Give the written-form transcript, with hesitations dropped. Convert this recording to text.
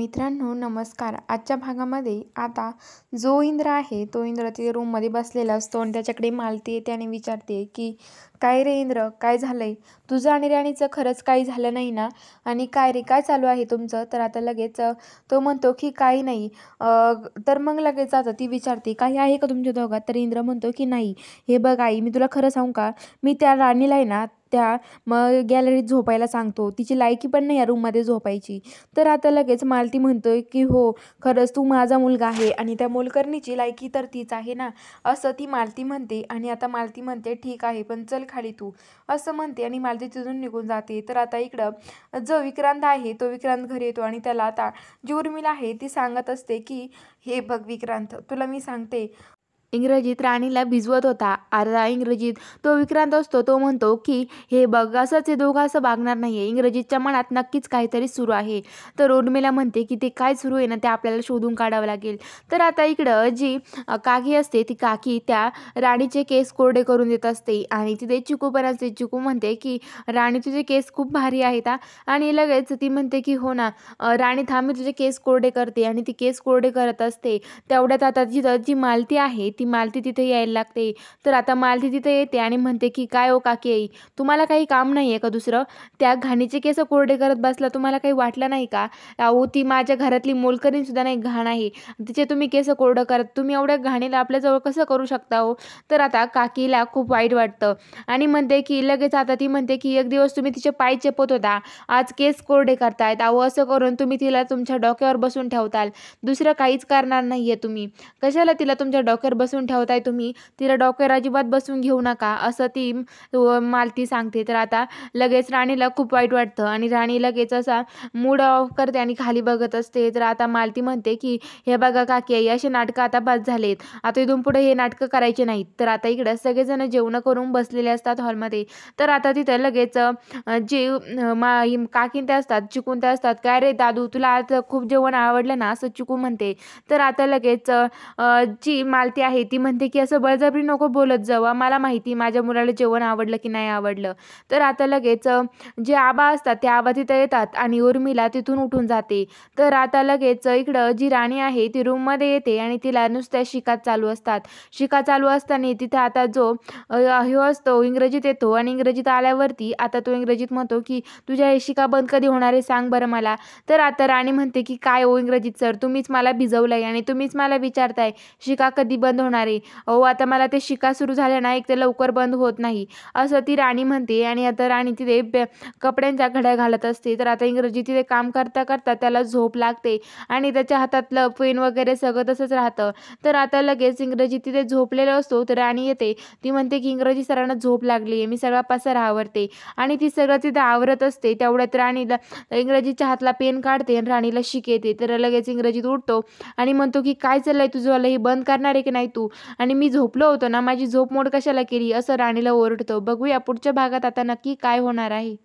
मित्रांनो नमस्कार. आजच्या भागामध्ये आता जो इंद्र आहे तो इंद्र तिथे रूममध्ये बसलेला असतो आणि त्याच्याकडे मालती येते आणि विचारते की काय रे इंद्र, काय झालंय? तुझं आणि राणीचं खरंच काही झालं नाही ना? आणि काय रे, काय चालू आहे तुमचं? तर आता लगेच तो म्हणतो की काही नाही. तर मग लगेच आता ती विचारते काही आहे का तुमच्या दोघात? तर इंद्र म्हणतो की नाही. हे बघ आई, मी तुला खरं सांगू का, मी त्या राणीला आहे ना त्या मग गॅलरीत झोपायला सांगतो. तिची लायकी पण नाही या रूममध्ये झोपायची. तर आता लगेच मालती म्हणतोय की हो, खरंच तू माझा मुलगा आहे आणि त्या मोलकरणीची लायकी तर तीच आहे ना, असं ती मालती म्हणते. आणि आता मालती म्हणते ठीक आहे, पण चल खाली तू, असं म्हणते आणि मालती तिथून निघून जाते. तर आता इकडं जो विक्रांत आहे तो विक्रांत घरी येतो आणि त्याला आता जी उर्मिला आहे ती सांगत असते की हे बघ विक्रांत, तुला मी सांगते, इंग्रजीत राणीला भिजवत होता. अर्धा इंग्रजीत तो विक्रांत असतो, तो म्हणतो की हे बघ, असंच हे दोघं असं वागणार नाहीये. इंग्रजीतच्या मनात नक्कीच काहीतरी सुरू आहे. तर उर्मिला म्हणते की ते काय सुरू आहे ना ते आपल्याला शोधून काढावं लागेल. तर आता इकडं जी काकी असते ती काकी त्या राणीचे केस कोरडे करून देत असते आणि तिथे चिकू पण असते. चिकू म्हणते की राणी तुझे केस खूप भारी आहेत हा. आणि लगेच ती म्हणते की हो ना राणी, थांब मी तुझे केस कोरडे करते. आणि ती केस कोरडे करत असते तेवढ्यात आता तिथं जी मालती आहे ती मालती तिथे यायला लागते. तर आता मालती तिथे येते आणि म्हणते की काय हो काकी आई, तुम्हाला काही काम नाही आहे का दुसरं? त्या घाणीचे केस कोरडे करत बसला, तुम्हाला काही वाटलं नाही का? अहो ती माझ्या घरातली मोलकरीण सुद्धा नाही घाण आहे, तिचे तुम्ही केस कोरडं करत, तुम्ही एवढ्या घाणीला आपल्याजवळ कसं करू शकता हो? तर आता काकीला खूप वाईट वाटतं आणि म्हणते की लगेच आता ती म्हणते की एक दिवस तुम्ही तिचे पाय चेपत होता, आज केस कोरडे करतायत. अहो असं करून तुम्ही तिला तुमच्या डोक्यावर बसून ठेवताल, दुसरं काहीच करणार नाहीये तुम्ही. कशाला तिला तुमच्या डोक्यावर बसून ठेवताय तुम्ही? तिला डोक्यावर अजिबात बसून घेऊ नका, असं ती मालती सांगते. तर आता लगेच राणीला खूप वाईट वाटतं आणि राणी लगेच असा मूड ऑफ करते आणि खाली बघत असते. तर आता मालती म्हणते की हे बघा काकी आई, असे नाटकं आता बस झालेत, आता इथून पुढे हे नाटकं करायचे नाहीत. तर आता इकडं सगळेजण जेवण करून बसलेले असतात हॉलमध्ये. तर आता तिथं लगेच जे काकीन त्या असतात, चिकून त्या असतात, काय रे दादू, तुला आज खूप जेवण आवडलं ना, असं चिकू म्हणते. तर आता लगेच जी मालती आहे ती म्हणते की असं बळजबरी नको बोलत जाऊ, मला माहिती माझ्या मुलाला जेवण आवडलं की नाही आवडलं. तर आता लगेच जे आबा असतात ते आबा तिथं येतात आणि उर्मिला तिथून उठून जाते. तर आता लगेच इकडं जी राणी आहे ती रूममध्ये येते आणि तिला नुसत्या शिका चालू असतात. शिका चालू असताना तिथं आता जो ह्यो असतो इंग्रजीत येतो आणि इंग्रजीत आल्यावरती आता तो इंग्रजीत म्हणतो की तुझ्या हे शिका बंद कधी होणार आहे सांग बरं मला. तर आता राणी म्हणते की काय हो इंग्रजीत सर, तुम्हीच मला भिजवलंय आणि तुम्हीच मला विचारताय शिका कधी बंद होणार आहे? अहो आता मला ते शिका सुरू झाल्या ना एक तर लवकर बंद होत नाही, असं ती राणी म्हणते. आणि आता राणी तिथे कपड्यांच्या घड्या घालत असते. तर आता इंग्रजी तिथे काम करता करता त्याला झोप लागते आणि त्याच्या हातातलं पेन वगैरे सगळं तसंच राहतं. तर आता लगेच इंग्रजी तिथे झोपलेलो असतो. तर राणी येते, ती म्हणते की इंग्रजी सरांना झोप लागली आहे, मी सगळा पसारा आवरते. आणि ती सगळं तिथे आवरत असते तेवढ्यात राणीला इंग्रजीच्या हातला पेन काढते आणि राणीला शिक येते. तर लगेच इंग्रजीत उठतो आणि म्हणतो की काय चाललंय तुझं, हे बंद करणार आहे की नाही तू? आणि मी झोपलो होतो ना, माझी झोप मोड कशाला केली, असं राणीला ओरडतो. बघूया पुढच्या भागात आता नक्की काय होणार आहे.